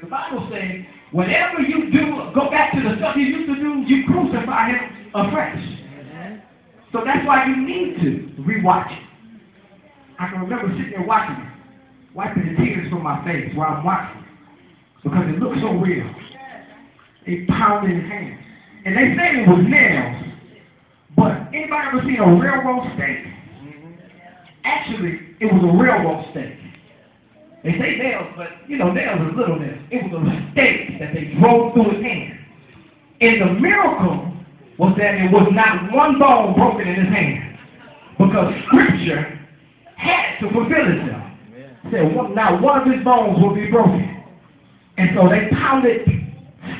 The Bible says, whatever you do, go back to the stuff you used to do, you crucify him afresh. So that's why you need to rewatch it. I can remember sitting there watching it, wiping the tears from my face while I'm watching it, because it looked so real. They pounded his hands. And they said it was nails, but anybody ever seen a railroad stake? Actually, it was a railroad stake. They say nails, but you know, nails are little nails. It was a stake that they drove through his hand. And the miracle was that there was not one bone broken in his hand, because Scripture had to fulfill itself. It said not one of his bones will be broken. And so they pounded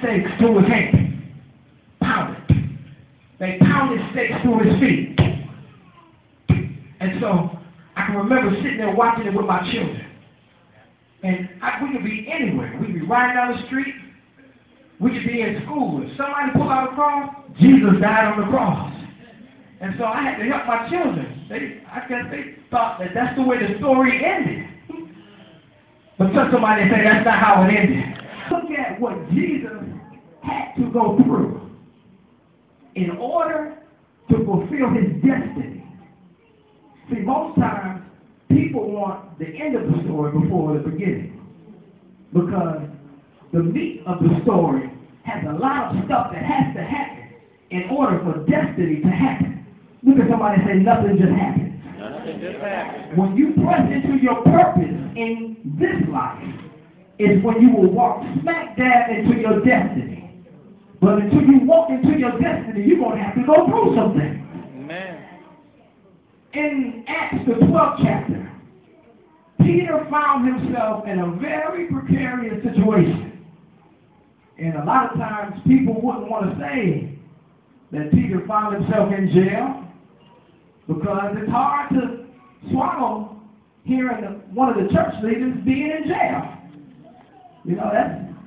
stakes through his hand. Pounded. They pounded stakes through his feet. And so I can remember sitting there watching it with my children. And we could be anywhere. We could be riding down the street. We could be in school. If somebody pulled out a cross, Jesus died on the cross. And so I had to help my children. I guess they thought that that's the way the story ended. But tell somebody and say that's not how it ended. Look at what Jesus had to go through in order to fulfill his destiny. See, most times, people want the end of the story before the beginning, because the meat of the story has a lot of stuff that has to happen in order for destiny to happen. Look at somebody and say, nothing just happens. Nothing just happens. When you press into your purpose in this life, is when you will walk smack dab into your destiny. But until you walk into your destiny, you're going to have to go through something. Amen. In Acts, the 12th chapter, Peter found himself in a very precarious situation. And a lot of times people wouldn't want to say that Peter found himself in jail, because it's hard to swallow hearing one of the church leaders being in jail. You know,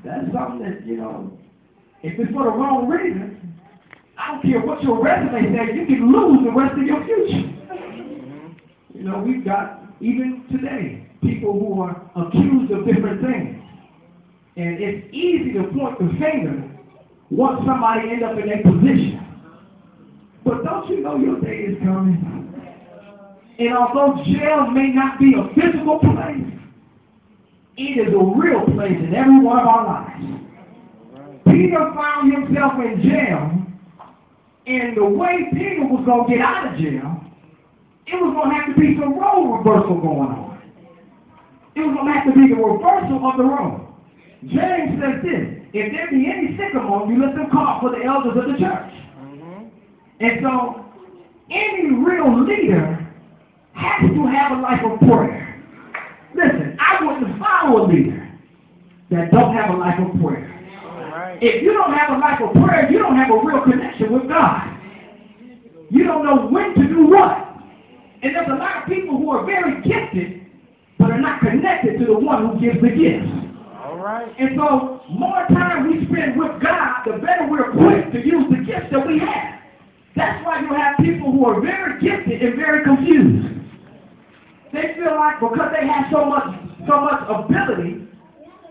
that's something that, you know, if it's for the wrong reason, I don't care what your resume says, you can lose the rest of your future. You know, we've got, even today, people who are accused of different things. And it's easy to point the finger once somebody ends up in a position. But don't you know your day is coming? And although jail may not be a physical place, it is a real place in every one of our lives. Peter found himself in jail, and the way Peter was going to get out of jail, it was going to have to be some role reversal going on. It was going to have to be the reversal of the role. James says this: if there be any sick among you, let them call for the elders of the church. And so, any real leader has to have a life of prayer. Listen, I wouldn't follow a leader that don't have a life of prayer. Right. If you don't have a life of prayer, you don't have a real connection with God. You don't know when to do what. And there's a lot of people who are very gifted, but are not connected to the one who gives the gifts. All right. And so, more time we spend with God, the better we're equipped to use the gifts that we have. That's why you have people who are very gifted and very confused. They feel like because they have so much ability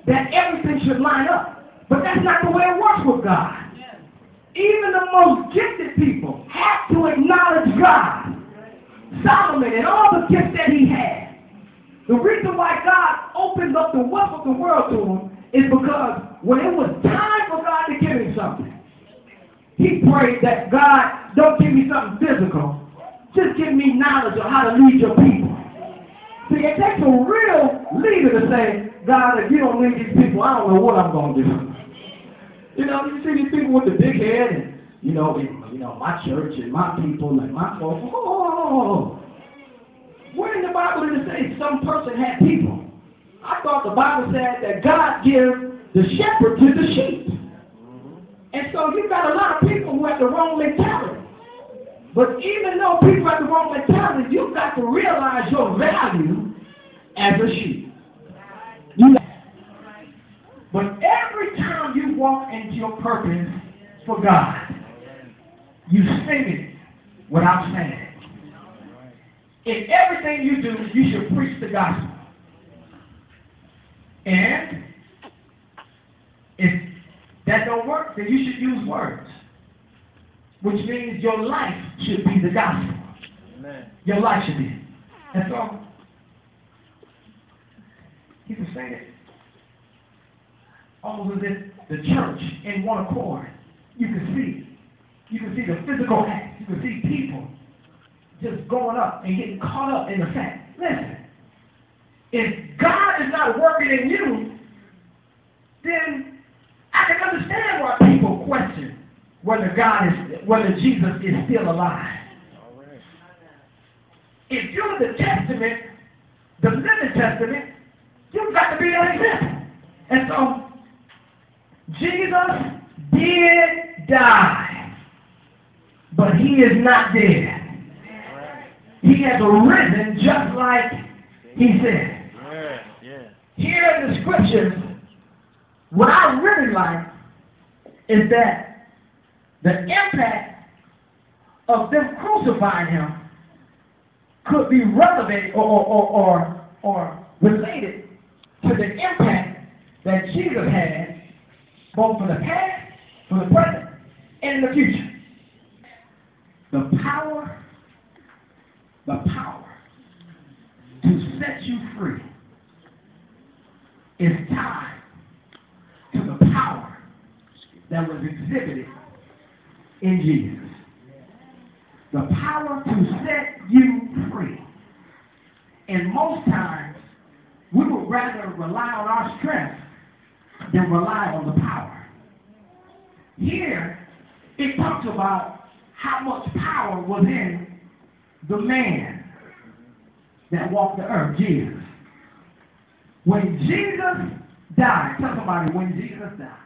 that everything should line up. But that's not the way it works with God. Even the most gifted people have to acknowledge God. Solomon and all the gifts that he had. The reason why God opened up the wealth of the world to him is because when it was time for God to give him something, he prayed that God, don't give me something physical, just give me knowledge of how to lead your people. See, it takes a real leader to say, God, if you don't lead these people, I don't know what I'm going to do. You know, you see these people with the big head, and you know, my church and my people and my folks. Oh, where in the Bible did it say some person had people? I thought the Bible said that God gives the shepherd to the sheep. And so you've got a lot of people who have the wrong mentality. But even though people have the wrong mentality, you've got to realize your value as a sheep. But every time you walk into your purpose for God, you sing it without saying it. In everything you do, you should preach the gospel. And don't work, then you should use words. Which means your life should be the gospel. Amen. Your life should be. And so, he was saying it almost as if the church in one accord. You can see the physical act. You can see people just going up and getting caught up in the fact. Listen, if God is not working in you, then I can understand why people question whether Jesus is still alive. All right. If you're the Testament, the living Testament, you've got to be an example. And so, Jesus did die, but he is not dead. He has arisen just like he said. Here in the scriptures, what I really like is that the impact of them crucifying him could be relevant or related to the impact that Jesus had both for the past, for the present, and in the future. The power to set you free is tied to the power that was exhibited in Jesus. The power to set you free. And most times, we would rather rely on our strength than rely on the power. Here, it talks about how much power was in the man that walked the earth, Jesus. When Jesus died, tell somebody, when Jesus died,